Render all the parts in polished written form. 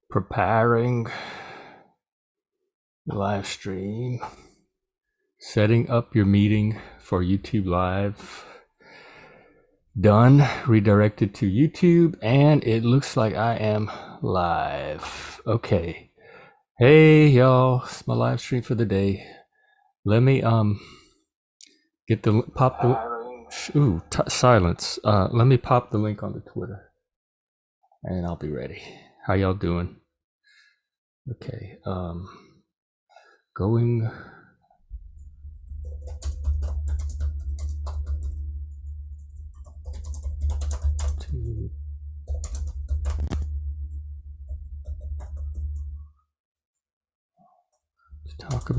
Preparing the live stream, setting up your meeting for YouTube Live. Done, redirected to YouTube, and it looks like I am live. Okay. Hey y'all, it's my live stream for the day. Let me get the pop the silence. Let me pop the link on the Twitter, and I'll be ready. How y'all doing? Okay. Going.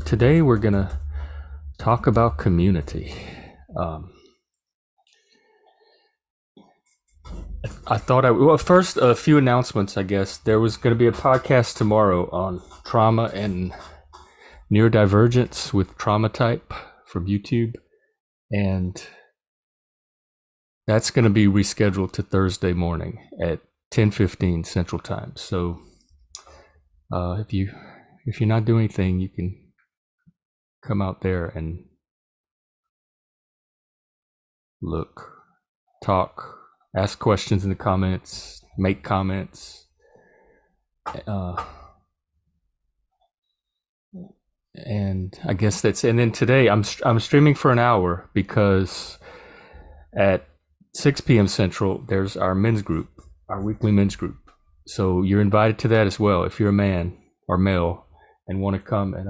Today we're gonna talk about community. I thought first a few announcements. I guess there was going to be a podcast tomorrow on trauma and neurodivergence with Trauma Type from YouTube, and that's going to be rescheduled to Thursday morning at 10:15 Central Time. So if you're not doing anything, you can come out there and look, talk, ask questions in the comments, make comments. And I guess that's, and then today I'm streaming for an hour because at 6 p.m. Central, there's our men's group, our weekly men's group. So you're invited to that as well if you're a man or male and want to come and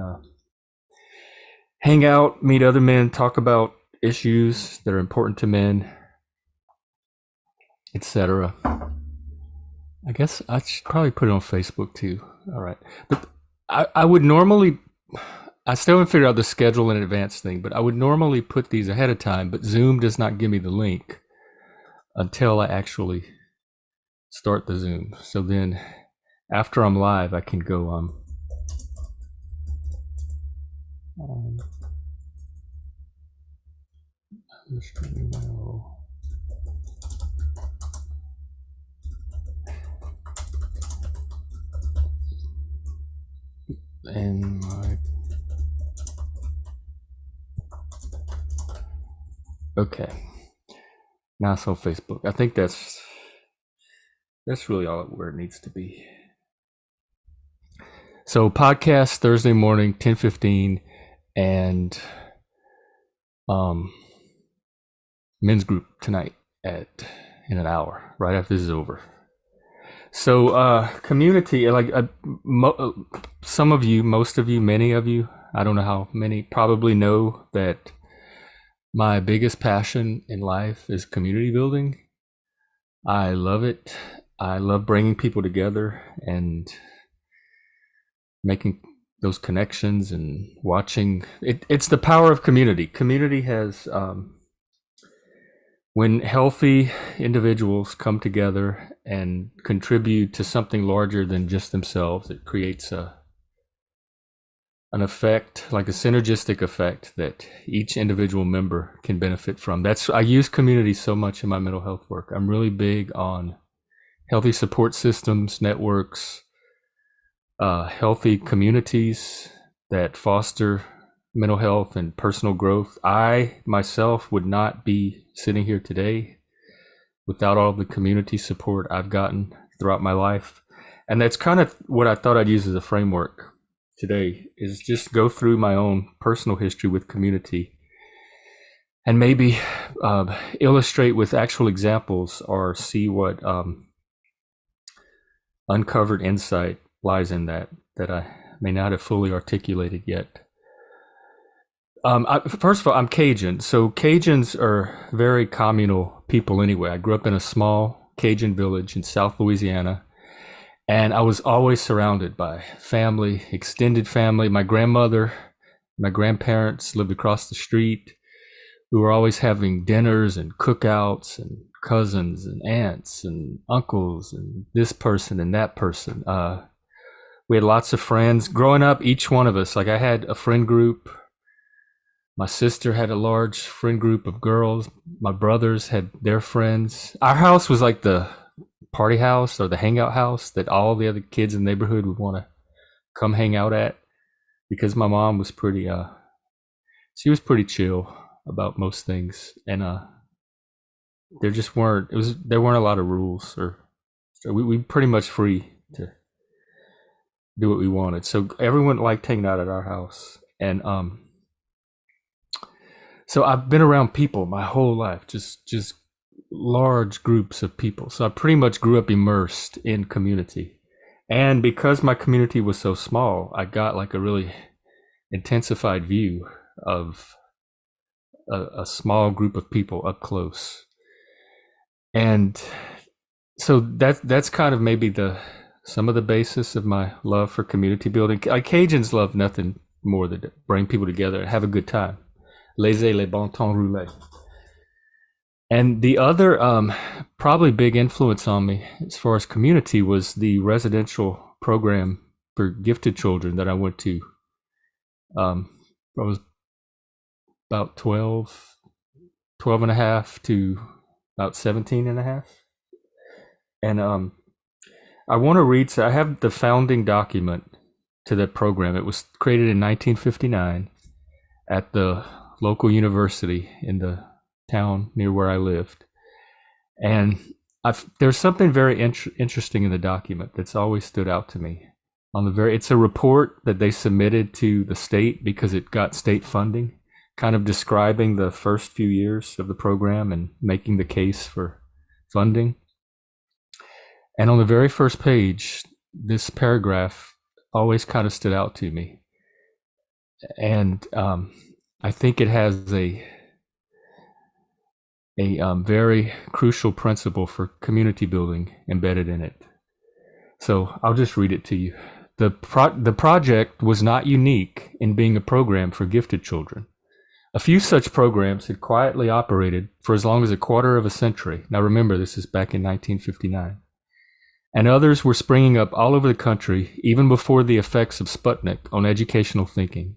hang out, meet other men, talk about issues that are important to men, etc. I guess I should probably put it on Facebook too. All right. But I would normally, I still haven't figured out the schedule in advance thing, but I would normally put these ahead of time, but Zoom does not give me the link until I actually start the Zoom. So then after I'm live, I can go and okay, now it's on Facebook. I think that's really all where it needs to be. So podcast Thursday morning, 10:15, and men's group tonight in an hour, right after this is over. So community, like some of you, most of you, many of you, I don't know how many, probably know that my biggest passion in life is community building. I love it. I love bringing people together and making those connections and watching. It's the power of community. Community has, when healthy individuals come together and contribute to something larger than just themselves, it creates an effect, like a synergistic effect that each individual member can benefit from. I use community so much in my mental health work. I'm really big on healthy support systems, networks, healthy communities that foster mental health and personal growth. I myself would not be sitting here today without all the community support I've gotten throughout my life. And that's kind of what I thought I'd use as a framework today, is just go through my own personal history with community and maybe illustrate with actual examples or see what uncovered insight lies in that I may not have fully articulated yet. First of all, I'm Cajun. So Cajuns are very communal people anyway. I grew up in a small Cajun village in South Louisiana, and I was always surrounded by family, extended family. My grandmother, my grandparents lived across the street. We were always having dinners and cookouts, and cousins and aunts and uncles and this person and that person. We had lots of friends. Growing up, each one of us, like I had a friend group. My sister had a large friend group of girls. My brothers had their friends. Our house was like the party house or the hangout house that all the other kids in the neighborhood would want to come hang out at, because my mom was pretty she was pretty chill about most things, and there weren't a lot of rules, or so we pretty much free to do what we wanted. So everyone liked hanging out at our house, and so I've been around people my whole life, just large groups of people. So I pretty much grew up immersed in community. And because my community was so small, I got like a really intensified view of a small group of people up close. And so that's kind of maybe some of the basis of my love for community building. Like, Cajuns love nothing more than to bring people together and have a good time. Laissez les bon temps rouler. And the other probably big influence on me as far as community was the residential program for gifted children that I went to. I was about 12 and a half to about 17 and a half. And I want to read, so I have the founding document to that program. It was created in 1959 at the local university in the town near where I lived. And there's something very interesting in the document that's always stood out to me. It's a report that they submitted to the state because it got state funding, kind of describing the first few years of the program and making the case for funding. And on the very first page, this paragraph always kind of stood out to me. And I think it has a very crucial principle for community building embedded in it. So I'll just read it to you. The project was not unique in being a program for gifted children. A few such programs had quietly operated for as long as a quarter of a century. Now remember, this is back in 1959. And others were springing up all over the country, even before the effects of Sputnik on educational thinking.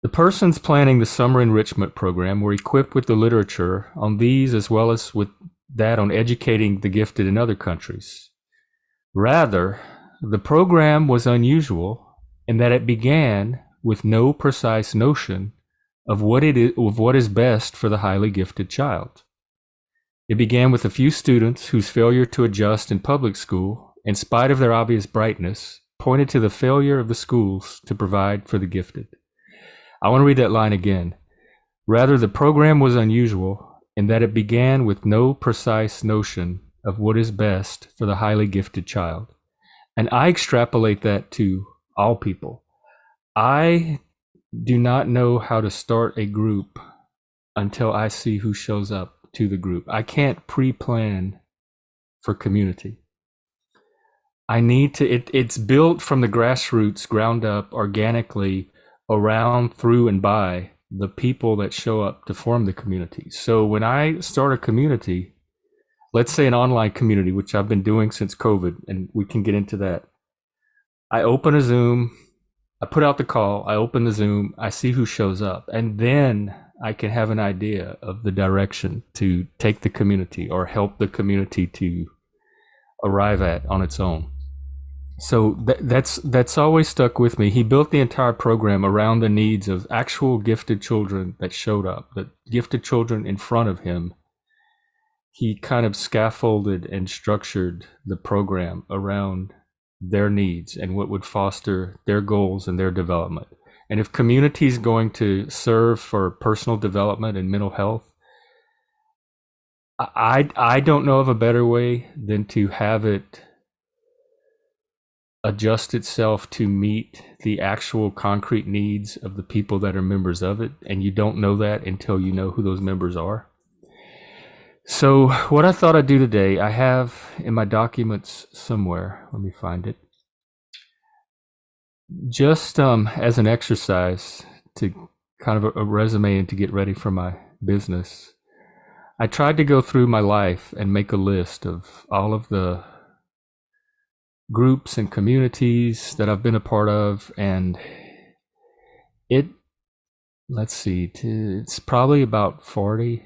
The persons planning the summer enrichment program were equipped with the literature on these as well as with that on educating the gifted in other countries. Rather, the program was unusual in that it began with no precise notion of what is best for the highly gifted child. It began with a few students whose failure to adjust in public school, in spite of their obvious brightness, pointed to the failure of the schools to provide for the gifted. I want to read that line again. Rather, the program was unusual in that it began with no precise notion of what is best for the highly gifted child. And I extrapolate that to all people. I do not know how to start a group until I see who shows up to the group. I can't pre-plan for community. I need to, it's built from the grassroots, ground up, organically, around, through, and by the people that show up to form the community. So when I start a community, let's say an online community, which I've been doing since COVID, and we can get into that. I open a Zoom, I put out the call, I open the Zoom, I see who shows up, and then I can have an idea of the direction to take the community or help the community to arrive at on its own. So that's always stuck with me. He built the entire program around the needs of actual gifted children that showed up, the gifted children in front of him. He kind of scaffolded and structured the program around their needs and what would foster their goals and their development. And if community is going to serve for personal development and mental health, I don't know of a better way than to have it adjust itself to meet the actual concrete needs of the people that are members of it. And you don't know that until you know who those members are. So what I thought I'd do today, I have in my documents somewhere, let me find it, just as an exercise to kind of a resume and to get ready for my business. I tried to go through my life and make a list of all of the groups and communities that I've been a part of, and let's see, it's probably about 40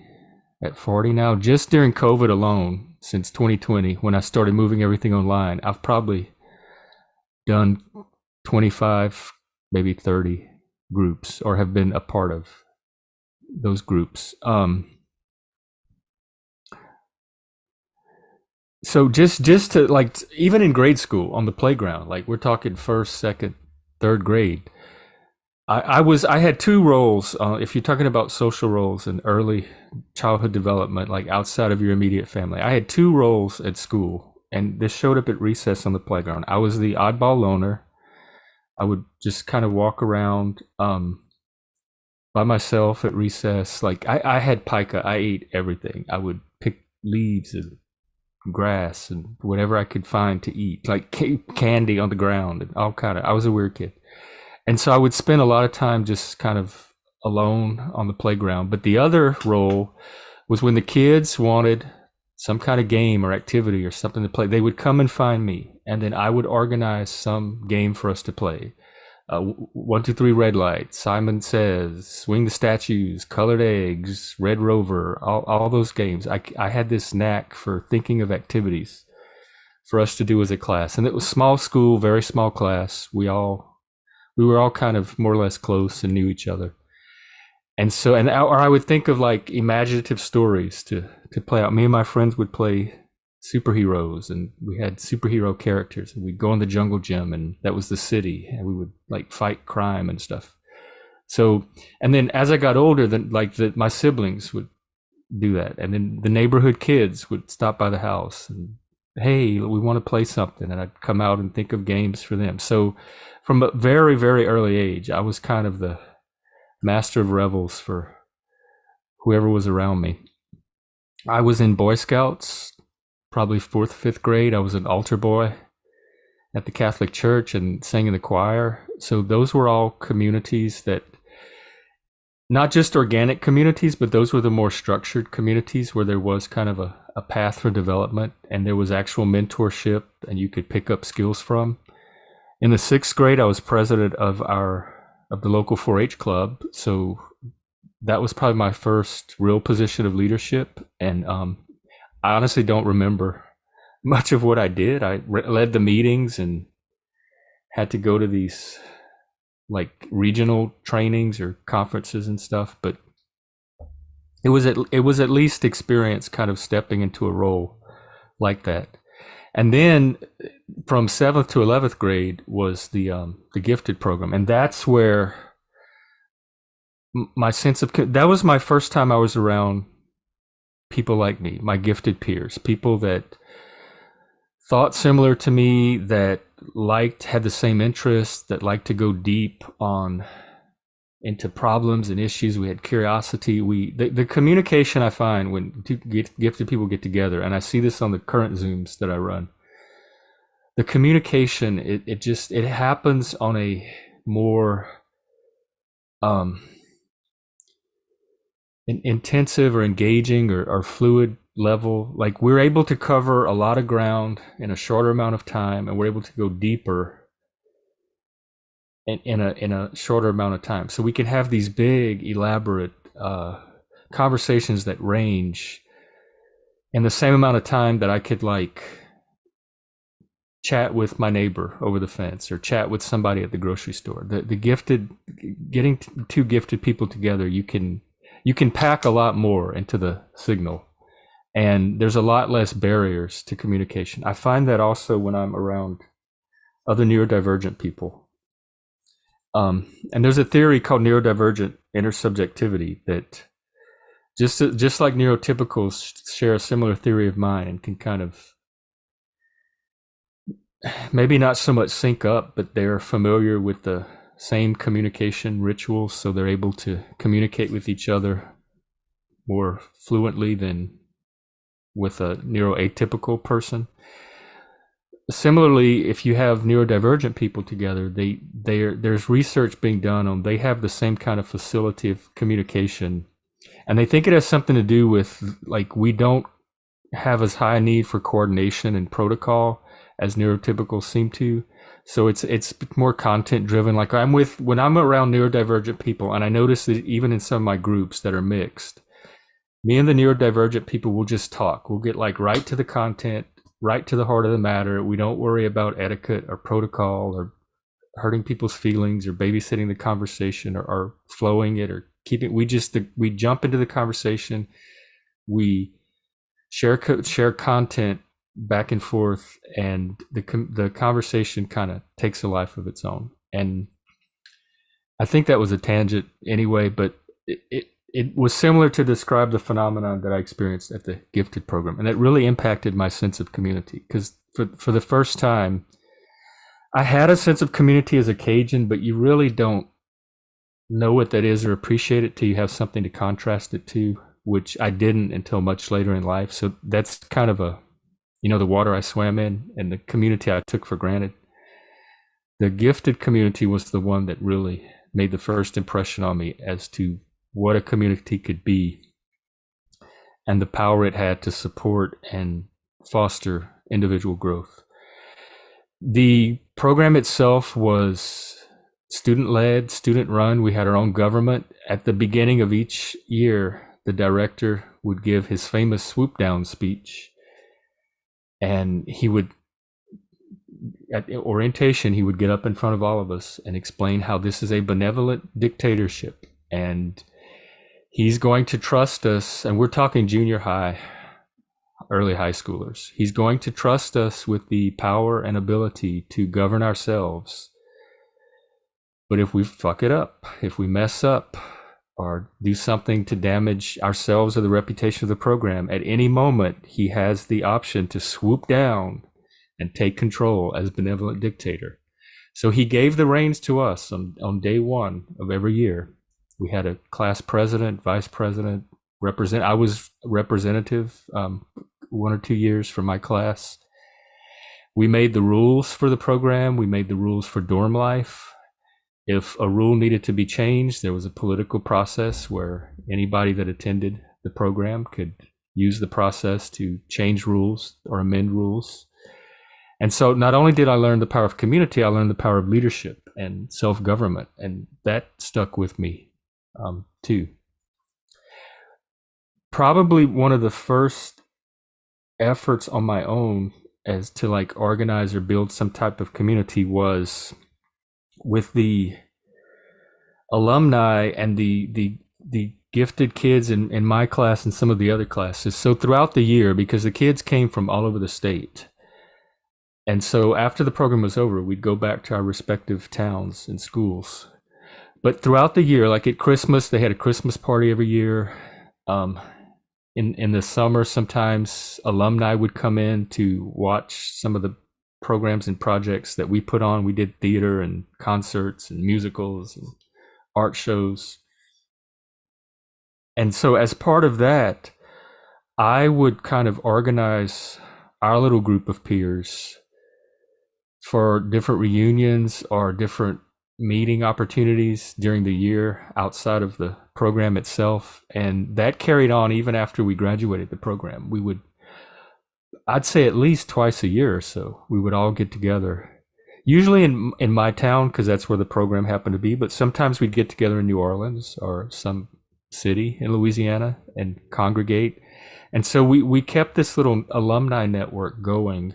at 40 now. Just during COVID alone, since 2020, when I started moving everything online, I've probably done 25, maybe 30 groups, or have been a part of those groups. So just to like, even in grade school on the playground, like we're talking first, second, third grade, I had two roles. If you're talking about social roles in early childhood development, like outside of your immediate family, I had two roles at school, and this showed up at recess on the playground. I was the oddball loner. I would just kind of walk around by myself at recess. Like I had pica. I ate everything. I would pick leaves and grass and whatever I could find to eat, like candy on the ground and all kind of. I was a weird kid. And so I would spend a lot of time just kind of alone on the playground. But the other role was when the kids wanted some kind of game or activity or something to play, they would come and find me. And then I would organize some game for us to play. 1, 2, 3 red light, Simon Says, Swing the Statues, Colored Eggs, Red Rover, all those games. I had this knack for thinking of activities for us to do as a class. And it was small school, very small class. We were all kind of more or less close and knew each other. And so, or I would think of like imaginative stories to play out. Me and my friends would play superheroes, and we had superhero characters, and we'd go in the jungle gym, and that was the city, and we would like fight crime and stuff. So, and then as I got older, then my siblings would do that, and then the neighborhood kids would stop by the house and, hey, we want to play something, and I'd come out and think of games for them. So from a very, very early age, I was kind of the master of revels for whoever was around me. I was in Boy Scouts, probably 4th, 5th grade. I was an altar boy at the Catholic Church and sang in the choir. So those were all communities that, not just organic communities, but those were the more structured communities where there was kind of a path for development, and there was actual mentorship and you could pick up skills from. In the 6th grade, I was president of the local 4-H club. So that was probably my first real position of leadership. And I honestly don't remember much of what I did. I led the meetings and had to go to these like regional trainings or conferences and stuff, but it was at least experience kind of stepping into a role like that. And then from 7th to 11th grade was the gifted program, and that's where my sense of that was my first time I was around people like me, my gifted peers, people that thought similar to me, that had the same interests, that liked to go deep into problems and issues. We had curiosity. The communication I find when gifted people get together, and I see this on the current Zooms that I run, the communication, it happens on a more intensive or engaging or fluid level. Like we're able to cover a lot of ground in a shorter amount of time, and we're able to go deeper in a shorter amount of time. So we can have these big, elaborate conversations that range in the same amount of time that I could like chat with my neighbor over the fence or chat with somebody at the grocery store. The gifted, getting two gifted people together, you can pack a lot more into the signal, and there's a lot less barriers to communication. I find that also when I'm around other neurodivergent people. And there's a theory called neurodivergent intersubjectivity that just like neurotypicals share a similar theory of mind and can kind of maybe not so much sync up, but they're familiar with the same communication rituals, so they're able to communicate with each other more fluently than with a neuroatypical person. Similarly, if you have neurodivergent people together, there's research being done on they have the same kind of facility of communication, and they think it has something to do with like we don't have as high a need for coordination and protocol as neurotypicals seem to. So it's more content driven. Like when I'm around neurodivergent people, and I notice that even in some of my groups that are mixed, Me and the neurodivergent people will just talk. We'll get like right to the content, right to the heart of the matter. We don't worry about etiquette or protocol or hurting people's feelings or babysitting the conversation or flowing it or keeping. We jump into the conversation. We share content back and forth, and the conversation kind of takes a life of its own. And I think that was a tangent anyway, but it was similar to describe the phenomenon that I experienced at the gifted program, and it really impacted my sense of community because for the first time, I had a sense of community as a Cajun, but you really don't know what that is or appreciate it till you have something to contrast it to, which I didn't until much later in life. So that's kind of the water I swam in and the community I took for granted. The gifted community was the one that really made the first impression on me as to what a community could be and the power it had to support and foster individual growth. The program itself was student led, student run. We had our own government. At the beginning of each year, the director would give his famous swoop down speech. And he would, at orientation, he would get up in front of all of us and explain how this is a benevolent dictatorship. And he's going to trust us. And we're talking junior high, early high schoolers. He's going to trust us with the power and ability to govern ourselves. But if we fuck it up, if we mess up or do something to damage ourselves or the reputation of the program, at any moment, he has the option to swoop down and take control as benevolent dictator. So he gave the reins to us on day one of every year. We had a class president, vice president, I was representative 1 or 2 years for my class. We made the rules for the program. We made the rules for dorm life. If a rule needed to be changed, there was a political process where anybody that attended the program could use the process to change rules or amend rules. And so not only did I learn the power of community, I learned the power of leadership and self-government, and that stuck with me too. Probably one of the first efforts on my own as to like organize or build some type of community was with the alumni and the gifted kids in my class and some of the other classes. So throughout the year, because the kids came from all over the state, and so after the program was over, we'd go back to our respective towns and schools. But throughout the year, like at Christmas, they had a Christmas party every year. In the summer, sometimes alumni would come in to watch some of the programs and projects that we put on. We did theater and concerts and musicals and art shows. And so as part of that, I would kind of organize our little group of peers for different reunions or different meeting opportunities during the year outside of the program itself. And that carried on even after we graduated the program. We would, I'd say at least twice a year or so, we would all get together, usually in my town, because that's where the program happened to be. But sometimes we'd get together in New Orleans or some city in Louisiana and congregate. And so we kept this little alumni network going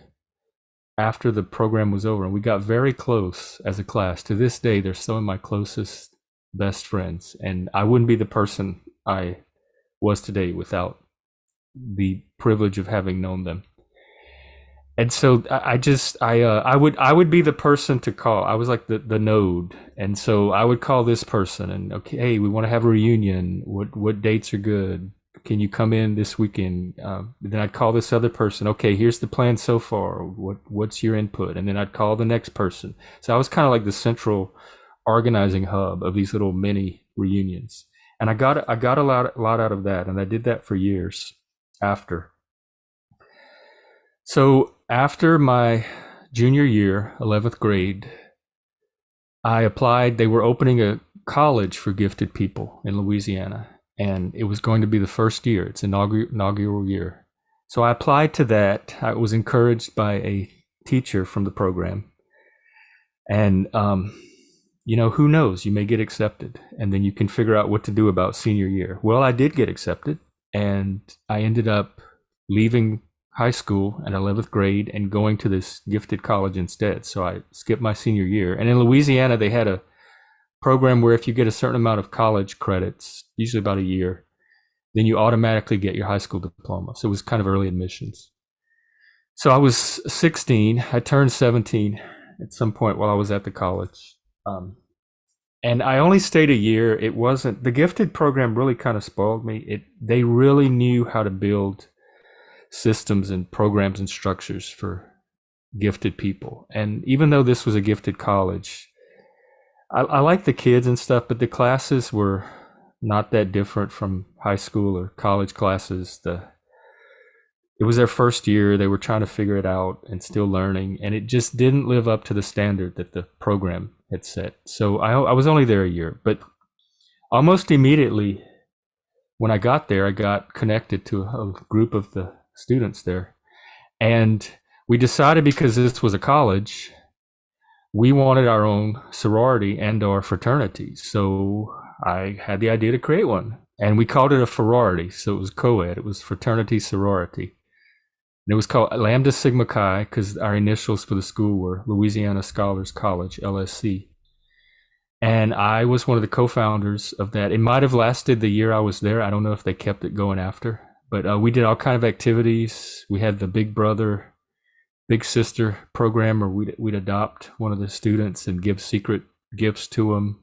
after the program was over, and we got very close as a class. To this day, they're some of my closest, best friends, and I wouldn't be the person I was today without the privilege of having known them. And so I would be the person to call. I was like the node, and so I would call this person and, okay, hey, we want to have a reunion. What dates are good? Can you come in this weekend? Then I'd call this other person. Okay, here's the plan so far. What's your input? And then I'd call the next person. So I was kind of like the central organizing hub of these little mini reunions. And I got a lot out of that, and I did that for years after. So after my junior year, 11th grade, I applied. They were opening a college for gifted people in Louisiana, and it was going to be the first year. It's inaugural year. So I applied to that. I was encouraged by a teacher from the program. And, who knows? You may get accepted, and then you can figure out what to do about senior year. Well, I did get accepted, and I ended up leaving high school at 11th grade and going to this gifted college instead. So I skipped my senior year. And in Louisiana, they had a program where if you get a certain amount of college credits, usually about a year, then you automatically get your high school diploma. So it was kind of early admissions. So I was 16. I turned 17 at some point while I was at the college. And I only stayed a year. It wasn't, the gifted program really kind of spoiled me. They really knew how to build systems and programs and structures for gifted people. And even though this was a gifted college, I liked the kids and stuff, but the classes were not that different from high school or college classes. It was their first year. They were trying to figure it out and still learning, and it just didn't live up to the standard that the program had set. So I was only there a year, but almost immediately when I got there, I got connected to a group of the students there. And we decided, because this was a college, we wanted our own sorority and our fraternity. So I had the idea to create one, and we called it a sorority. So it was co-ed. It was fraternity sorority. And it was called Lambda Sigma Chi because our initials for the school were Louisiana Scholars College, LSC. And I was one of the co-founders of that. It might have lasted the year I was there. I don't know if they kept it going after. But we did all kind of activities. We had the Big Brother, Big Sister program where we'd adopt one of the students and give secret gifts to them.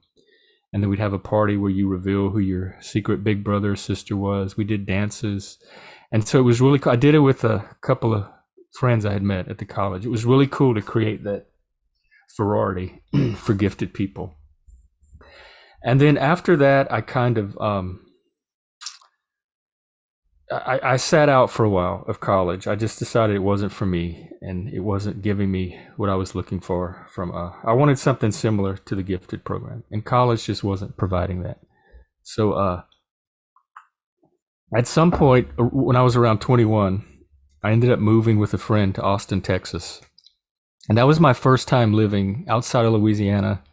And then we'd have a party where you reveal who your secret big brother or sister was. We did dances. And so it was really cool. I did it with a couple of friends I had met at the college. It was really cool to create that sorority for gifted people. And then after that, I kind of, I sat out for a while of college. I just decided it wasn't for me, and it wasn't giving me what I was looking for from, I wanted something similar to the gifted program, and college just wasn't providing that. So, at some point when I was around 21, I ended up moving with a friend to Austin, Texas. And that was my first time living outside of Louisiana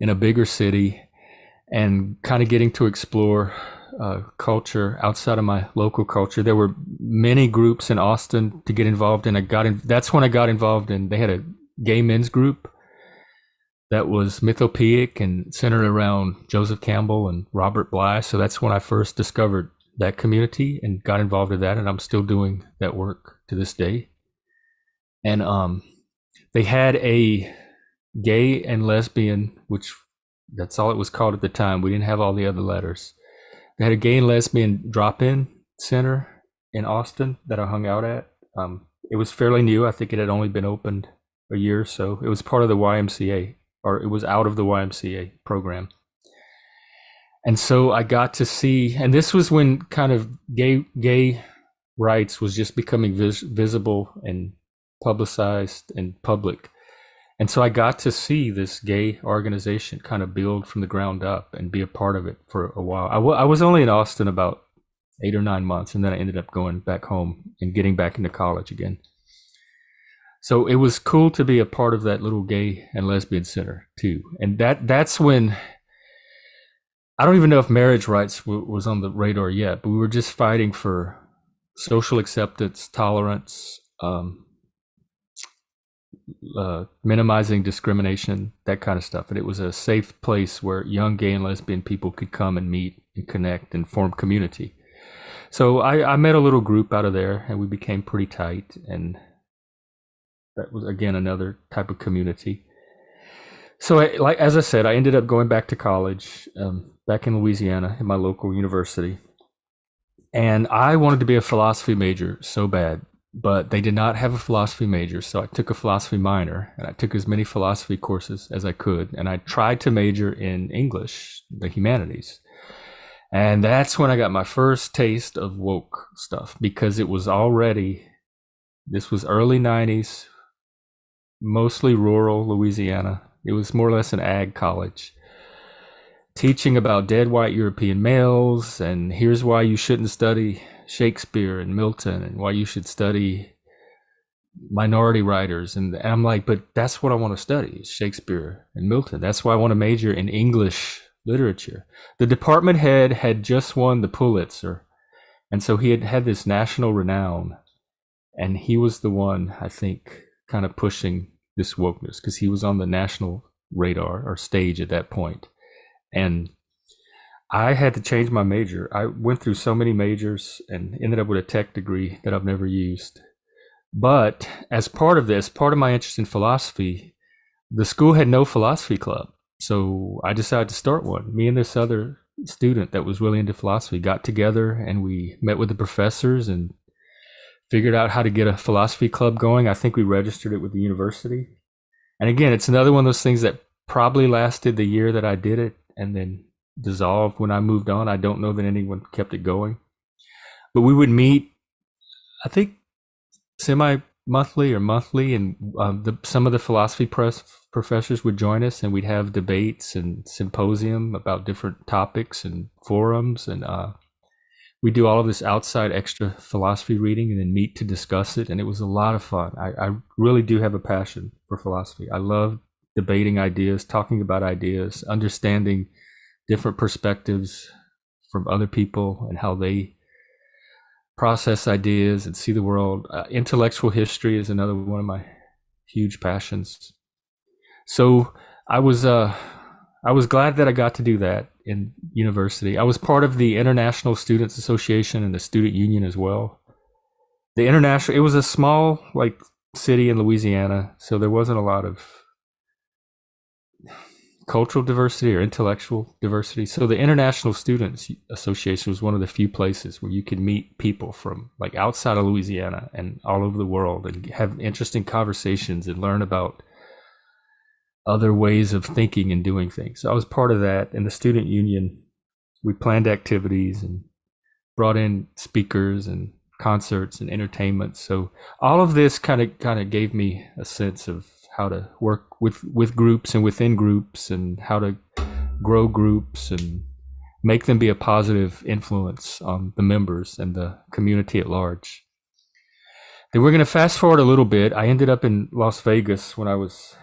in a bigger city and kind of getting to explore culture outside of my local culture. There were many groups in Austin to get involved in. That's when I got involved in, they had a gay men's group that was mythopoeic and centered around Joseph Campbell and Robert Bly. So that's when I first discovered that community and got involved in that, and I'm still doing that work to this day. And they had a gay and lesbian, which that's all it was called at the time. We didn't have all the other letters. They had a gay and lesbian drop-in center in Austin that I hung out at. It was fairly new. I think it had only been opened a year or so. It was part of the YMCA, or it was out of the YMCA program. And so I got to see, and this was when kind of gay rights was just becoming visible and publicized and public. And so I got to see this gay organization kind of build from the ground up and be a part of it for a while. I was only in Austin about 8 or 9 months, and then I ended up going back home and getting back into college again. So it was cool to be a part of that little gay and lesbian center too. And that's when, I don't even know if marriage rights was on the radar yet, but we were just fighting for social acceptance, tolerance, minimizing discrimination, that kind of stuff. And it was a safe place where young gay and lesbian people could come and meet and connect and form community. So I met a little group out of there, and we became pretty tight. And that was, again, another type of community. So as I said, I ended up going back to college, back in Louisiana in my local university. And I wanted to be a philosophy major so bad, but they did not have a philosophy major. So I took a philosophy minor, and I took as many philosophy courses as I could. And I tried to major in English, the humanities. And that's when I got my first taste of woke stuff, because it was already, this was early 90s, mostly rural Louisiana. It was more or less an ag college, teaching about dead white European males, and here's why you shouldn't study Shakespeare and Milton, and why you should study minority writers. And I'm like, but that's what I want to study, Shakespeare and Milton. That's why I want to major in English literature. The department head had just won the Pulitzer, And so he had had this national renown, and he was the one, I think, kind of pushing this wokeness because he was on the national radar or stage at that point. And I had to change my major. I went through so many majors and ended up with a tech degree that I've never used. But as part of this, part of my interest in philosophy, the school had no philosophy club. So I decided to start one. Me and this other student that was really into philosophy got together and we met with the professors and figured out how to get a philosophy club going. I think we registered it with the university. And again, it's another one of those things that probably lasted the year that I did it and then dissolved when I moved on. I don't know that anyone kept it going. But we would meet, I think, semi-monthly or monthly, and some of the philosophy professors would join us, and we'd have debates and symposium about different topics and forums, and we do all of this outside extra philosophy reading and then meet to discuss it, and it was a lot of fun. I really do have a passion for philosophy. I love debating ideas, talking about ideas, understanding different perspectives from other people and how they process ideas and see the world. Intellectual history is another one of my huge passions. So I was glad that I got to do that in university. I was part of the International Students Association and the Student Union as well. It was a small like city in Louisiana, so there wasn't a lot of cultural diversity or intellectual diversity. So the International Students Association was one of the few places where you could meet people from like outside of Louisiana and all over the world and have interesting conversations and learn about other ways of thinking and doing things. So I was part of that. In the student union, we planned activities and brought in speakers and concerts and entertainment. So all of this kind of gave me a sense of how to work with groups and within groups and how to grow groups and make them be a positive influence on the members and the community at large. Then we're going to fast forward a little bit. I ended up in Las Vegas when I was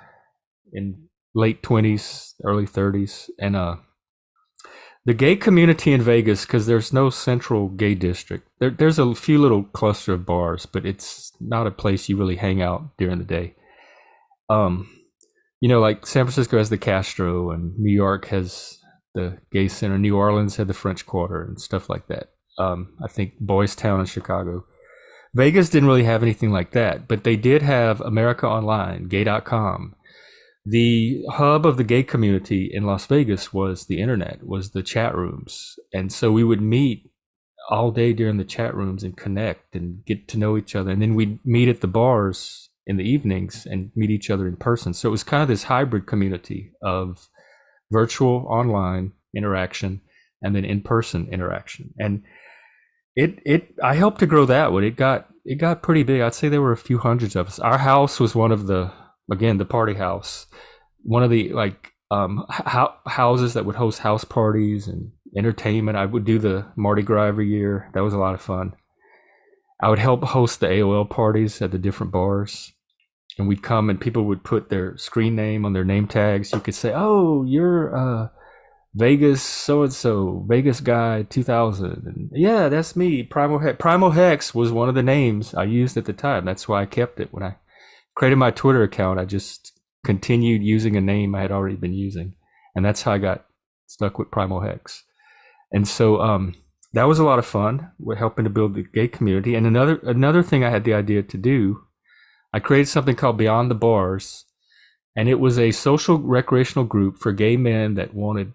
in late 20s, early 30s. And the gay community in Vegas, because there's no central gay district, there's a few little cluster of bars, but it's not a place you really hang out during the day. Like San Francisco has the Castro and New York has the Gay Center. New Orleans had the French Quarter and stuff like that. I think Boys Town in Chicago. Vegas didn't really have anything like that, but they did have America Online, gay.com. The hub of the gay community in Las Vegas was the internet, was the chat rooms. And so we would meet all day during the chat rooms and connect and get to know each other. And then we'd meet at the bars in the evenings and meet each other in person. So it was kind of this hybrid community of virtual online interaction and then in-person interaction. And I helped to grow that one. It got pretty big. I'd say there were a few hundreds of us. Our house was one of the party house, one of the houses that would host house parties and entertainment. I would do the Mardi Gras every year. That was a lot of fun. I would help host the AOL parties at the different bars, and we'd come and people would put their screen name on their name tags. You could say, "Oh, you're Vegas so-and-so, Vegas guy 2000." And yeah, that's me. Primal Hex was one of the names I used at the time. That's why I kept it. When I created my Twitter account, I just continued using a name I had already been using. And that's how I got stuck with Primal Hex. And so that was a lot of fun. We're helping to build the gay community. And another thing I had the idea to do, I created something called Beyond the Bars. And it was a social recreational group for gay men that wanted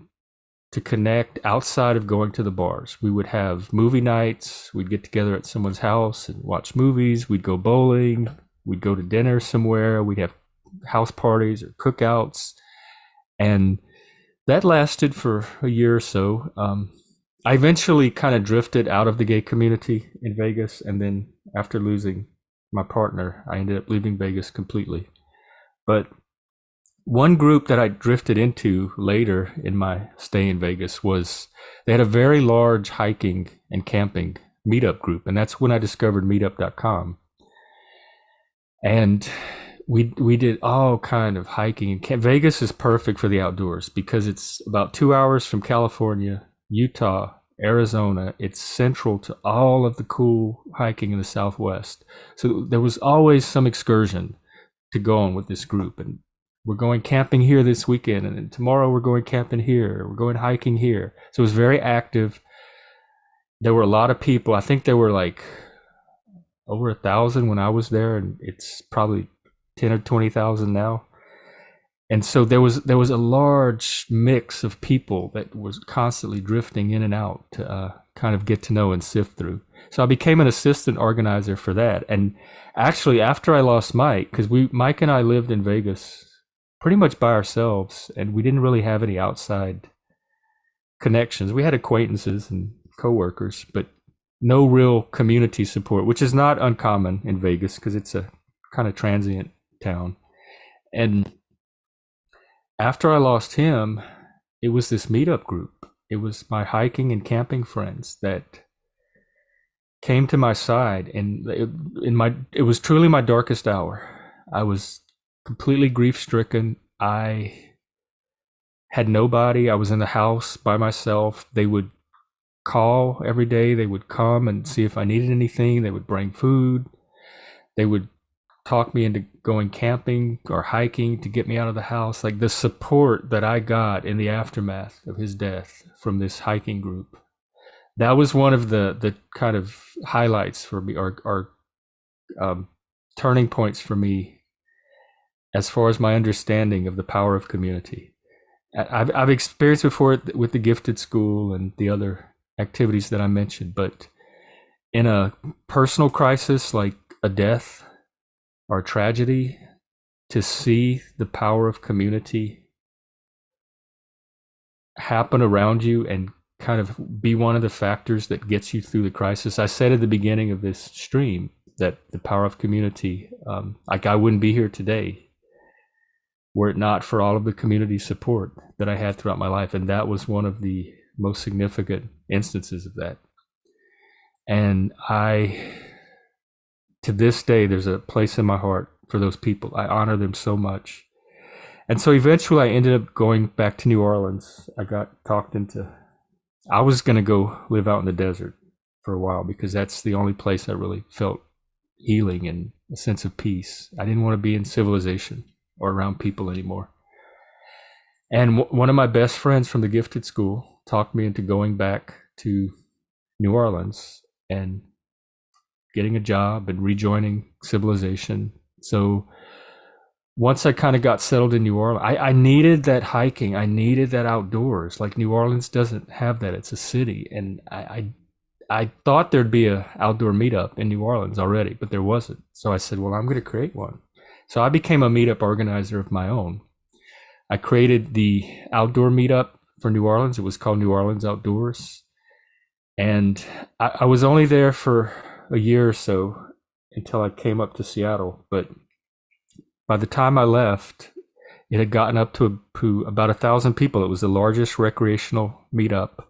to connect outside of going to the bars. We would have movie nights. We'd get together at someone's house and watch movies. We'd go bowling. We'd go to dinner somewhere. We'd have house parties or cookouts. And that lasted for a year or so. I eventually kind of drifted out of the gay community in Vegas. And then after losing my partner, I ended up leaving Vegas completely. But one group that I drifted into later in my stay in Vegas was, they had a very large hiking and camping meetup group. And that's when I discovered meetup.com. And we did all kind of hiking. And Vegas is perfect for the outdoors because it's about 2 hours from California, Utah, Arizona. It's central to all of the cool hiking in the Southwest. So there was always some excursion to go on with this group. And we're going camping here this weekend. And then tomorrow we're going camping here. We're going hiking here. So it was very active. There were a lot of people. I think there were like over 1,000 when I was there, and it's probably 10 or 20,000 now. And so there was a large mix of people that was constantly drifting in and out to kind of get to know and sift through. So I became an assistant organizer for that. And actually, after I lost Mike, because Mike and I lived in Vegas pretty much by ourselves, and we didn't really have any outside connections. We had acquaintances and coworkers, but no real community support, which is not uncommon in Vegas because it's a kind of transient town. And after I lost him, it was this meetup group. It was my hiking and camping friends that came to my side, and it was truly my darkest hour. I was completely grief stricken. I had nobody. I was in the house by myself. They would call every day. They would come and see if I needed anything. They would bring food. They would talk me into going camping or hiking to get me out of the house. Like the support that I got in the aftermath of his death from this hiking group, that was one of the kind of highlights for me, or turning points for me as far as my understanding of the power of community. I've experienced before with the Gifted School and the other activities that I mentioned, but in a personal crisis like a death or a tragedy, to see the power of community happen around you and kind of be one of the factors that gets you through the crisis. I said at the beginning of this stream that the power of community, like I wouldn't be here today were it not for all of the community support that I had throughout my life. And that was one of the most significant instances of that. And to this day, there's a place in my heart for those people. I honor them so much. And so eventually I ended up going back to New Orleans. I got talked into, I was going to go live out in the desert for a while because that's the only place I really felt healing and a sense of peace. I didn't want to be in civilization or around people anymore. And one of my best friends from the Gifted School talked me into going back to New Orleans and getting a job and rejoining civilization. So once I kind of got settled in New Orleans, I needed that hiking. I needed that outdoors. Like New Orleans doesn't have that. It's a city. And I thought there'd be a outdoor meetup in New Orleans already, but there wasn't. So I said, well, I'm going to create one. So I became a meetup organizer of my own. I created the outdoor meetup for New Orleans. It was called New Orleans Outdoors. And I was only there for a year or so until I came up to Seattle. But by the time I left, it had gotten up to about 1,000 people. It was the largest recreational meetup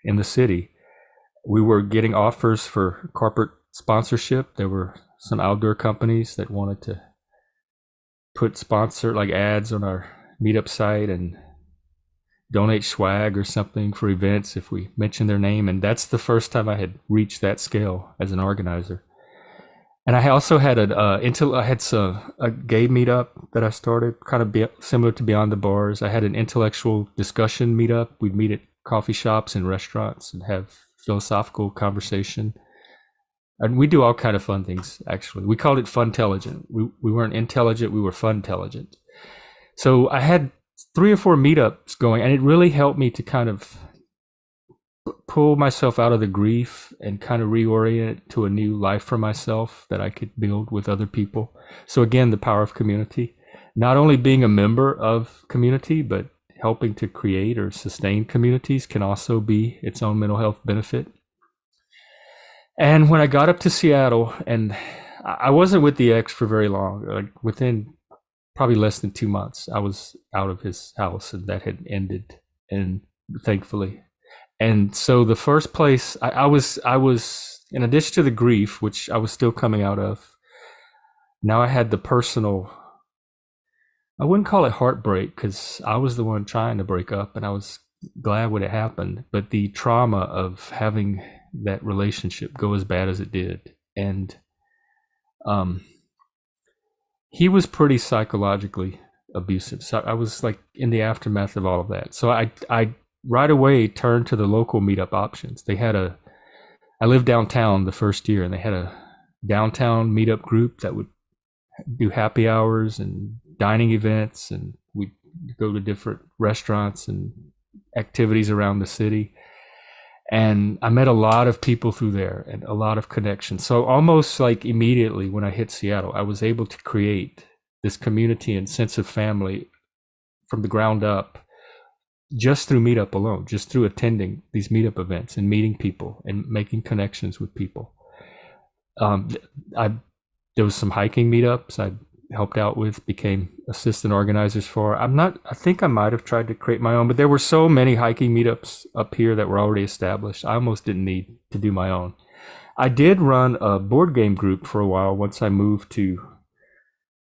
in the city. We were getting offers for corporate sponsorship. There were some outdoor companies that wanted to put like ads on our meetup site and donate swag or something for events if we mention their name. And that's the first time I had reached that scale as an organizer. And I also had a gay meetup that I started, kind of similar to Beyond the Bars. I had an intellectual discussion meetup. We'd meet at coffee shops and restaurants and have philosophical conversation. And we do all kind of fun things, actually. We called it Funtelligent. We weren't intelligent, we were fun-telligent. So I had 3 or 4 meetups going, and it really helped me to kind of pull myself out of the grief and kind of reorient to a new life for myself that I could build with other people. So again, the power of community, not only being a member of community, but helping to create or sustain communities can also be its own mental health benefit. And when I got up to Seattle, and I wasn't with the ex for very long, like within probably less than 2 months, I was out of his house, and that had ended, and thankfully. And so the first place I was, in addition to the grief, which I was still coming out of, now I had the personal, I wouldn't call it heartbreak because I was the one trying to break up, and I was glad when it happened, but the trauma of having that relationship go as bad as it did, and um, he was pretty psychologically abusive. So I was like in the aftermath of all of that. So I right away turned to the local meetup options. I lived downtown the first year, and they had a downtown meetup group that would do happy hours and dining events, and we'd go to different restaurants and activities around the city. And I met a lot of people through there and a lot of connections. So almost like immediately when I hit Seattle, I was able to create this community and sense of family from the ground up just through meetup alone, just through attending these meetup events and meeting people and making connections with people. I There was some hiking meetups I helped out with, became assistant organizers for. I think I might have tried to create my own, but there were so many hiking meetups up here that were already established. I almost didn't need to do my own. I did run a board game group for a while once I moved to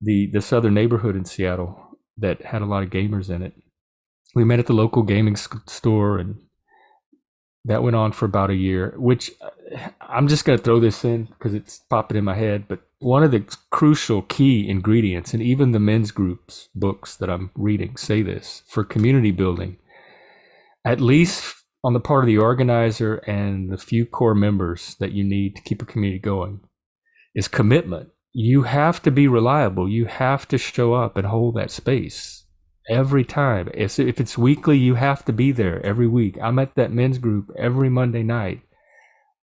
the southern neighborhood in Seattle that had a lot of gamers in it. We met at the local gaming store, and that went on for about a year, which I'm just going to throw this in because it's popping in my head. But one of the crucial key ingredients, and even the men's groups books that I'm reading say this, for community building, at least on the part of the organizer and the few core members that you need to keep a community going, is commitment. You have to be reliable. You have to show up and hold that space every time. If it's weekly, you have to be there every week. I'm at that men's group every Monday night,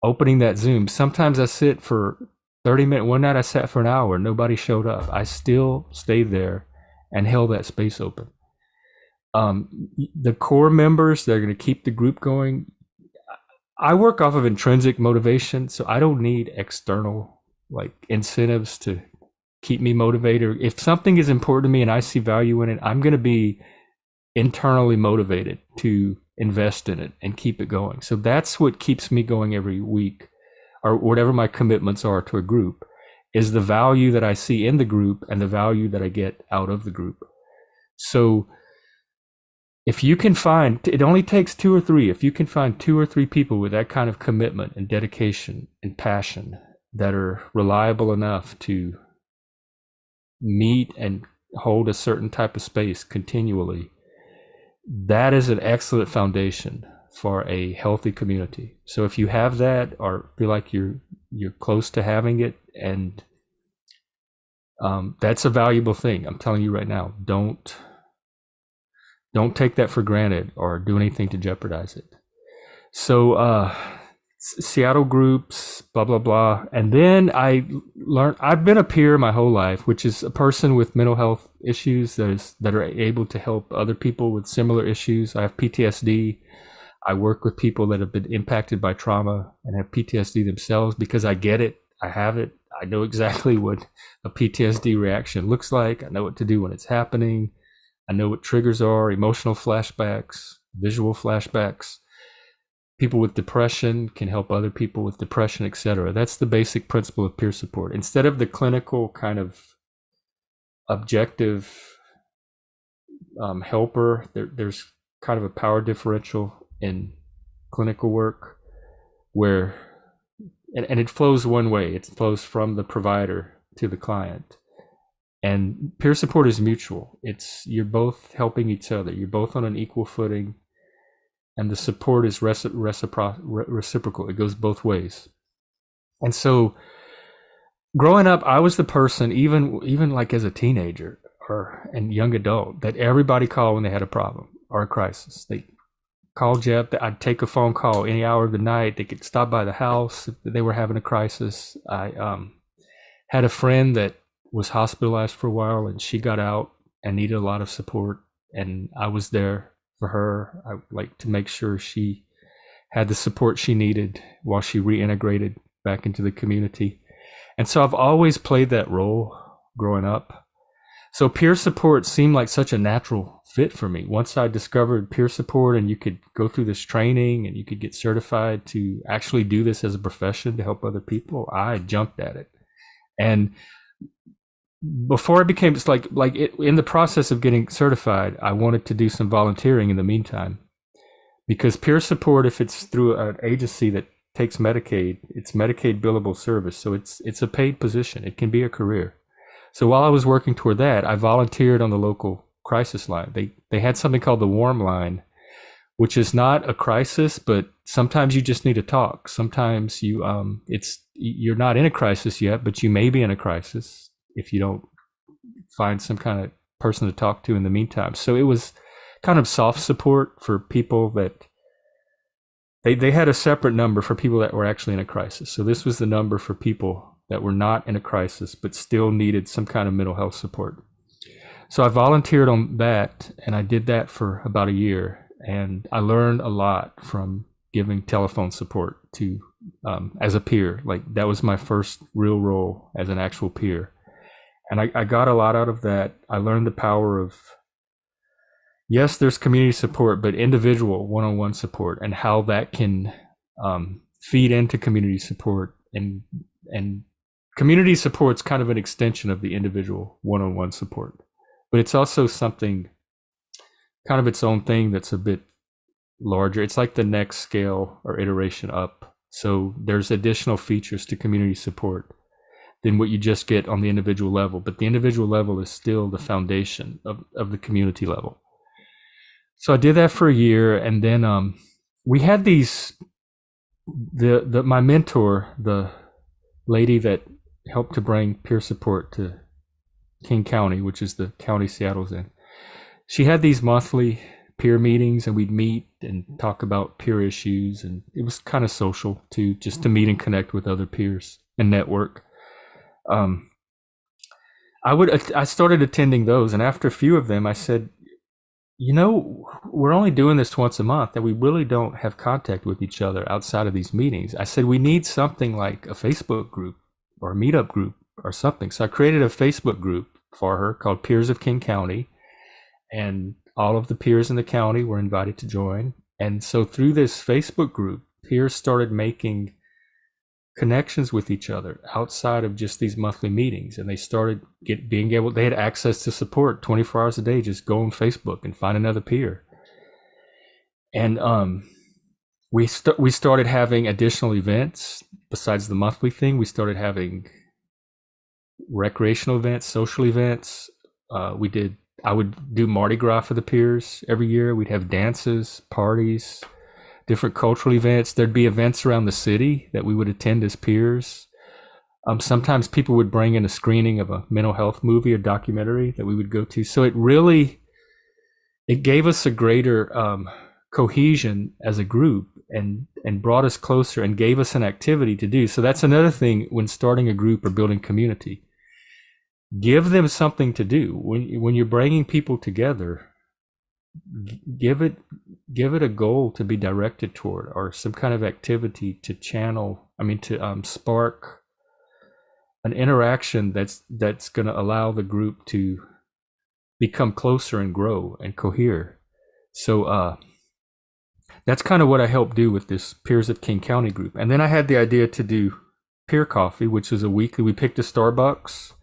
opening that Zoom. Sometimes I sit for 30 minutes. One night I sat for an hour. Nobody showed up. I still stayed there and held that space open. The core members, they're going to keep the group going. I work off of intrinsic motivation, so I don't need external like incentives to keep me motivated. If something is important to me and I see value in it, I'm going to be internally motivated to invest in it and keep it going. So that's what keeps me going every week, or whatever my commitments are to a group, is the value that I see in the group and the value that I get out of the group. So if you can find, it only takes 2 or 3, if you can find 2 or 3 people with that kind of commitment and dedication and passion that are reliable enough to meet and hold a certain type of space continually, that is an excellent foundation for a healthy community. So if you have that, or feel like you're close to having it, and that's a valuable thing. I'm telling you right now, don't take that for granted or do anything to jeopardize it. So Seattle groups, blah, blah, blah. And then I learned, I've been a peer my whole life, which is a person with mental health issues that are able to help other people with similar issues. I have PTSD. I work with people that have been impacted by trauma and have PTSD themselves because I get it. I have it. I know exactly what a PTSD reaction looks like. I know what to do when it's happening. I know what triggers are, emotional flashbacks, visual flashbacks. People with depression can help other people with depression, etc. That's the basic principle of peer support. Instead of the clinical kind of objective helper, there's kind of a power differential in clinical work where, and it flows one way. It flows from the provider to the client. And peer support is mutual. You're both helping each other. You're both on an equal footing. And the support is reciprocal. It goes both ways. And so growing up, I was the person, even like as a teenager and young adult, that everybody called when they had a problem or a crisis. They called Jeff. I'd take a phone call any hour of the night. They could stop by the house if they were having a crisis. I had a friend that was hospitalized for a while, and she got out and needed a lot of support, and I was there for her. I like to make sure she had the support she needed while she reintegrated back into the community. And so I've always played that role growing up. So peer support seemed like such a natural fit for me. Once I discovered peer support, and you could go through this training and you could get certified to actually do this as a profession to help other people, I jumped at it. And before it became, it's in the process of getting certified, I wanted to do some volunteering in the meantime. because peer support, if it's through an agency that takes Medicaid, it's Medicaid billable service, so it's a paid position. It can be a career. So while I was working toward that, I volunteered on the local crisis line. They had something called the Warm Line, which is not a crisis, but sometimes you just need to talk. Sometimes you're not in a crisis yet, but you may be in a crisis if you don't find some kind of person to talk to in the meantime. So it was kind of soft support for people that they had a separate number for people that were actually in a crisis. So this was the number for people that were not in a crisis but still needed some kind of mental health support. So I volunteered on that, and I did that for about a year, and I learned a lot from giving telephone support to as a peer. Like, that was my first real role as an actual peer, and I got a lot out of that. I learned the power of, yes, there's community support, but individual one-on-one support, and how that can feed into community support, and community support's kind of an extension of the individual one-on-one support, but it's also something kind of its own thing that's a bit larger. It's like the next scale or iteration up. So there's additional features to community support than what you just get on the individual level, but the individual level is still the foundation of the community level. So I did that for a year, and then we had these, my mentor, the lady that helped to bring peer support to King County, which is the county Seattle's in. She had these monthly peer meetings, and we'd meet and talk about peer issues, and it was kind of social too, just to meet and connect with other peers and network. I started attending those, and after a few of them, I said, we're only doing this once a month, and we really don't have contact with each other outside of these meetings. I said, we need something like a Facebook group or a meetup group or something. So I created a Facebook group for her called Peers of King County, and all of the peers in the county were invited to join. And so through this Facebook group, peers started making connections with each other outside of just these monthly meetings, and they started they had access to support 24 hours a day. Just go on Facebook and find another peer. And we started having additional events besides the monthly thing. We started having recreational events, social events. I would do Mardi Gras for the peers every year. We'd have dances, parties, different cultural events. There'd be events around the city that we would attend as peers. Sometimes people would bring in a screening of a mental health movie or documentary that we would go to. So it gave us a greater cohesion as a group, and brought us closer and gave us an activity to do. So that's another thing when starting a group or building community. Give them something to do. When you're bringing people together, give it a goal to be directed toward, or some kind of activity to spark an interaction that's going to allow the group to become closer and grow and cohere. So that's kind of what I helped do with this Peers of King County group. And then I had the idea to do Peer Coffee, which is a weekly. We picked a Starbucks.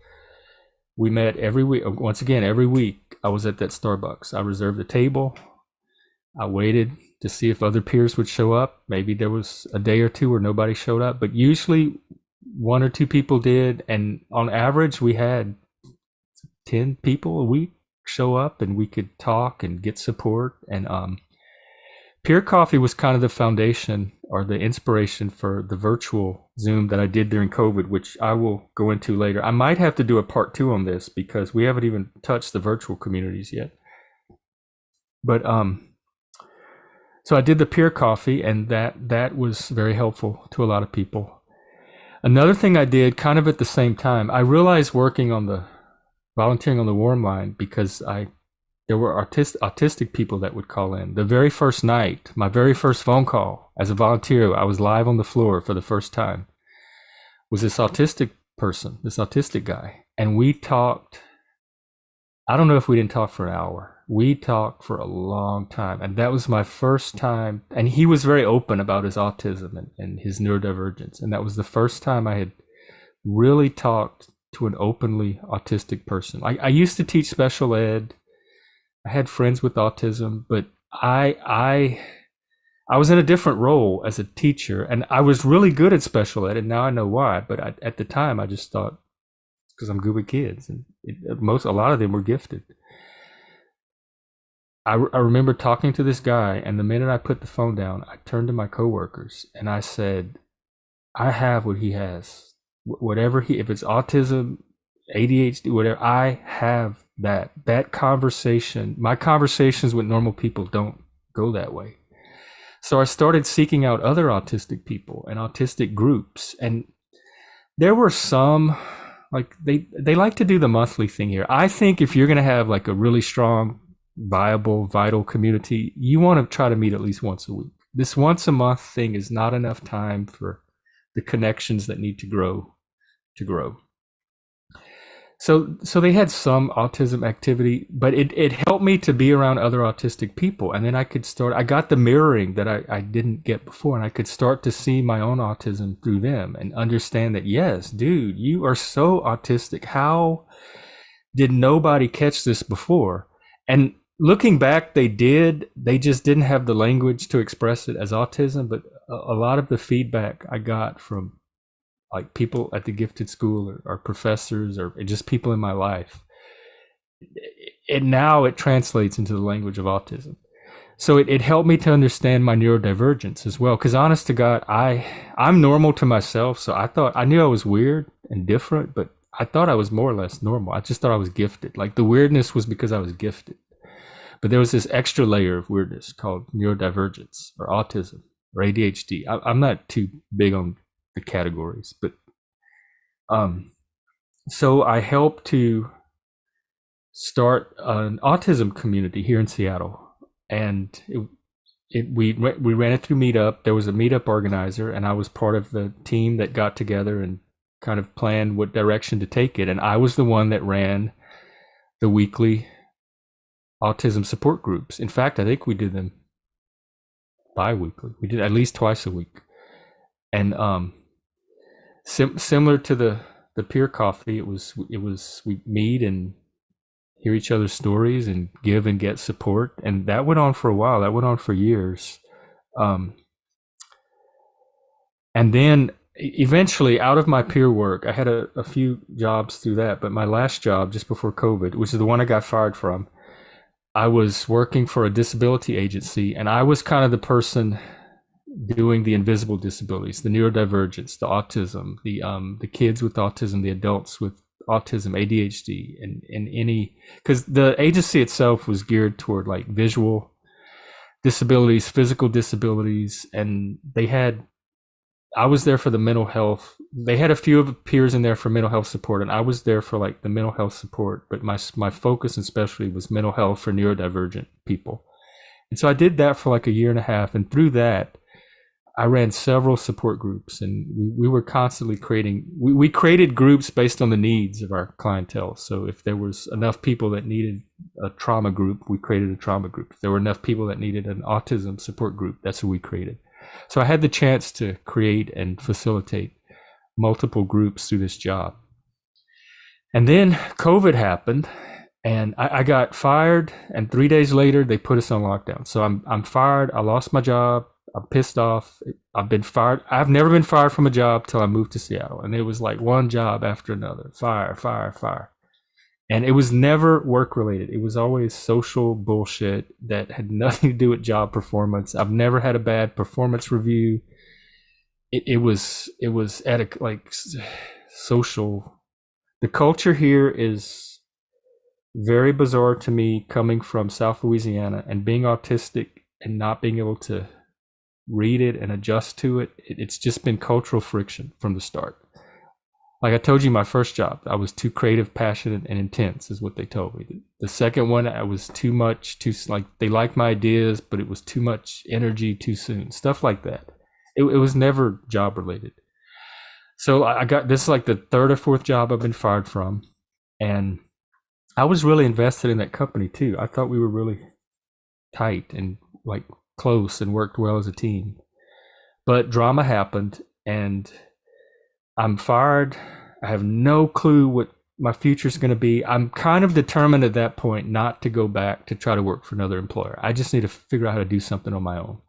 We met every week. Once again, every week I was at that Starbucks. I reserved a table. I waited to see if other peers would show up. Maybe there was a day or two where nobody showed up, but usually one or two people did. And on average, we had 10 people a week show up, and we could talk and get support. And Peer Coffee was kind of the foundation or the inspiration for the virtual Zoom that I did during COVID, which I will go into later. I might have to do a part 2 on this because we haven't even touched the virtual communities yet. But so I did the Peer Coffee, and that was very helpful to a lot of people. Another thing I did kind of at the same time, I realized volunteering on the Warm Line, because there were autistic people that would call in. The very first night, my very first phone call as a volunteer, I was live on the floor for the first time, was this autistic person, this autistic guy. And we talked, I don't know if we didn't talk for an hour. We talked for a long time. And that was my first time. And he was very open about his autism and his neurodivergence. And that was the first time I had really talked to an openly autistic person. I used to teach special ed. I had friends with autism, but I I was in a different role as a teacher, and I was really good at special ed, and now I know why. But at the time, I just thought because I'm good with kids, and a lot of them were gifted. I remember talking to this guy, and the minute I put the phone down, I turned to my coworkers and I said, "I have what he has. Whatever if it's autism, ADHD, whatever, I have that." That conversation, my conversations with normal people don't go that way. So I started seeking out other autistic people and autistic groups, and there were some, like they like to do the monthly thing here. I think if you're going to have like a really strong, viable, vital community, you want to try to meet at least once a week. This once a month thing is not enough time for the connections that need to grow to grow. So they had some autism activity, but it helped me to be around other autistic people. And then I got the mirroring that I didn't get before, and I could start to see my own autism through them and understand that, yes, dude, you are so autistic. How did nobody catch this before? And looking back, they just didn't have the language to express it as autism. But a lot of the feedback I got from like people at the gifted school or professors or just people in my life, now it translates into the language of autism. So it helped me to understand my neurodivergence as well. Because honest to God, I'm normal to myself. So I knew I was weird and different, but I thought I was more or less normal. I just thought I was gifted. Like the weirdness was because I was gifted. But there was this extra layer of weirdness called neurodivergence or autism or ADHD. I'm not too big on the categories, but so I helped to start an autism community here in Seattle, and we ran it through Meetup. There was a Meetup organizer, and I was part of the team that got together and kind of planned what direction to take it. And I was the one that ran the weekly autism support groups. In fact, I think we did them bi-weekly. We did at least twice a week, and similar to the peer coffee, it was we meet and hear each other's stories and give and get support, and that went on for a while. That went on for years, and then eventually, out of my peer work, I had a few jobs through that. But my last job, just before COVID, which is the one I got fired from, I was working for a disability agency, and I was kind of the person doing the invisible disabilities, the neurodivergence, the autism, the kids with autism, the adults with autism, ADHD, and any, because the agency itself was geared toward like visual disabilities, physical disabilities, and I was there for the mental health. They had a few of peers in there for mental health support, and I was there for like the mental health support, but my focus and specialty was mental health for neurodivergent people. And so I did that for like a year and a half, and through that, I ran several support groups, and we were constantly we created groups based on the needs of our clientele. So if there was enough people that needed a trauma group, we created a trauma group. If there were enough people that needed an autism support group, that's what we created. So I had the chance to create and facilitate multiple groups through this job. And then COVID happened, and I got fired, and 3 days later they put us on lockdown. So I'm fired. I lost my job. I'm pissed off. I've been fired. I've never been fired from a job till I moved to Seattle. And it was like one job after another. Fire. And it was never work related. It was always social bullshit that had nothing to do with job performance. I've never had a bad performance review. It was at a like social. The culture here is very bizarre to me, coming from South Louisiana and being autistic and not being able to read it and adjust to it. It's just been cultural friction from the start. Like I told you, my first job, I was too creative, passionate, and intense, is what they told me. The second one, I was too like, they liked my ideas, but it was too much energy too soon. Stuff like that. It was never job related. So I got, this is like the third or fourth job I've been fired from. And I was really invested in that company too. I thought we were really tight and like close and worked well as a team. But drama happened, and I'm fired. I have no clue what my future is going to be. I'm kind of determined at that point not to go back to try to work for another employer. I just need to figure out how to do something on my own.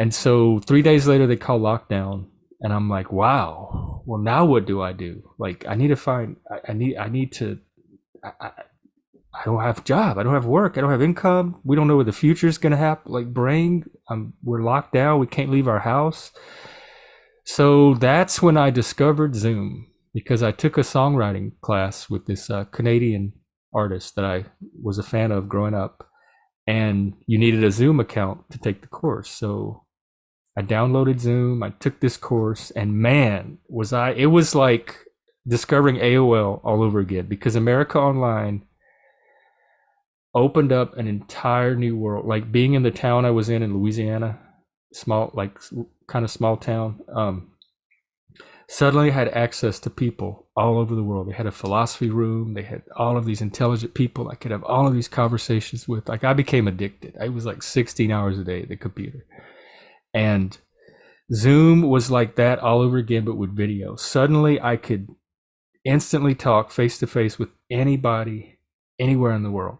And so 3 days later, they call lockdown, and I'm like, wow. Well, now what do I do? Like, I need to find. I need to. I, I don't have a job. I don't have work. I don't have income. We don't know what the future is going to happen. Like, brain, we're locked down. We can't leave our house. So that's when I discovered Zoom, because I took a songwriting class with this Canadian artist that I was a fan of growing up, and you needed a Zoom account to take the course. So I downloaded Zoom, I took this course, and man, it was like discovering AOL all over again, because America Online opened up an entire new world. Like being in the town I was in Louisiana, small, like kind of small town, suddenly I had access to people all over the world. They had a philosophy room. They had all of these intelligent people I could have all of these conversations with. Like, I became addicted. I was like 16 hours a day at the computer. And Zoom was like that all over again, but with video. Suddenly I could instantly talk face to face with anybody, anywhere in the world.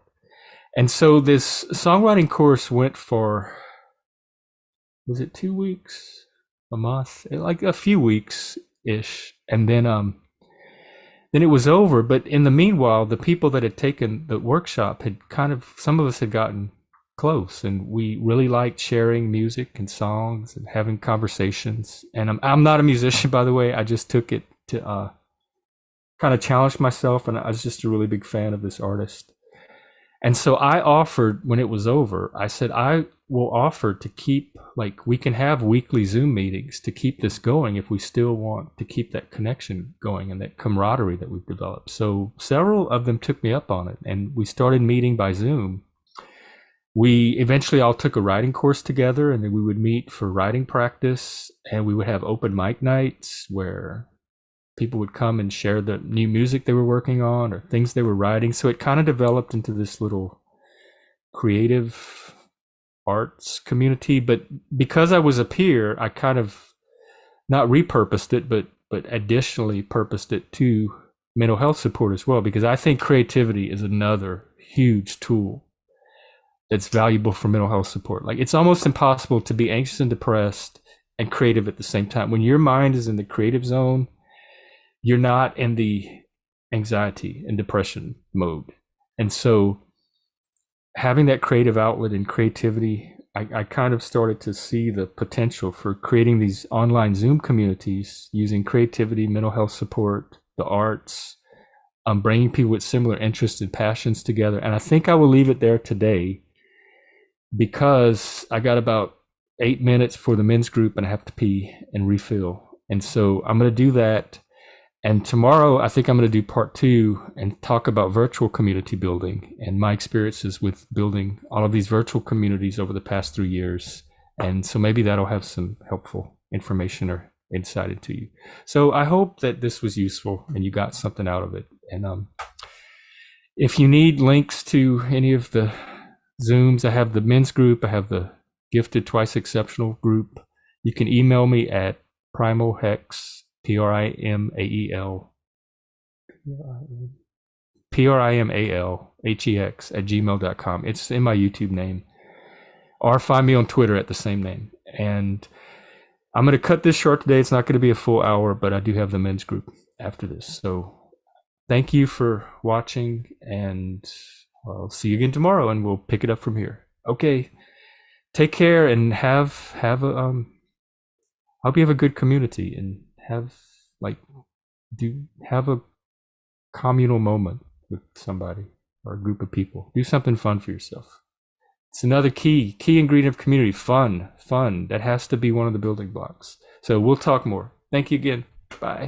And so this songwriting course went for, was it 2 weeks, a month, like a few weeks ish. And then it was over. But in the meanwhile, the people that had taken the workshop had some of us had gotten close, and we really liked sharing music and songs and having conversations. And I'm not a musician, by the way. I just took it to kind of challenge myself, and I was just a really big fan of this artist. And so I offered, when it was over, I said, I will offer to keep, like, we can have weekly Zoom meetings to keep this going if we still want to keep that connection going and that camaraderie that we've developed. So several of them took me up on it, and we started meeting by Zoom. We eventually all took a writing course together, and then we would meet for writing practice, and we would have open mic nights where people would come and share the new music they were working on or things they were writing. So it kind of developed into this little creative arts community. But because I was a peer, I kind of not repurposed it, but additionally purposed it to mental health support as well, because I think creativity is another huge tool that's valuable for mental health support. Like, it's almost impossible to be anxious and depressed and creative at the same time. When your mind is in the creative zone, you're not in the anxiety and depression mode. And so having that creative outlet and creativity, I kind of started to see the potential for creating these online Zoom communities using creativity, mental health support, the arts, bringing people with similar interests and passions together. And I think I will leave it there today, because I got about 8 minutes for the men's group and I have to pee and refill. And so I'm going to do that. And tomorrow, I think I'm going to do part 2 and talk about virtual community building and my experiences with building all of these virtual communities over the past 3 years. And so maybe that'll have some helpful information or insight into you. So I hope that this was useful and you got something out of it. And if you need links to any of the Zooms, I have the men's group, I have the Gifted Twice Exceptional group. You can email me at primalhex, PRIMAL PRIMALHEX @gmail.com. It's in my YouTube name. Or find me on Twitter at the same name. And I'm going to cut this short today. It's not going to be a full hour, but I do have the men's group after this. So thank you for watching, and I'll see you again tomorrow, and we'll pick it up from here. Okay. Take care, and have a hope you have a good community, and have a communal moment with somebody or a group of people. Do something fun for yourself. It's another key ingredient of community. Fun. That has to be one of the building blocks. So we'll talk more. Thank you again. Bye.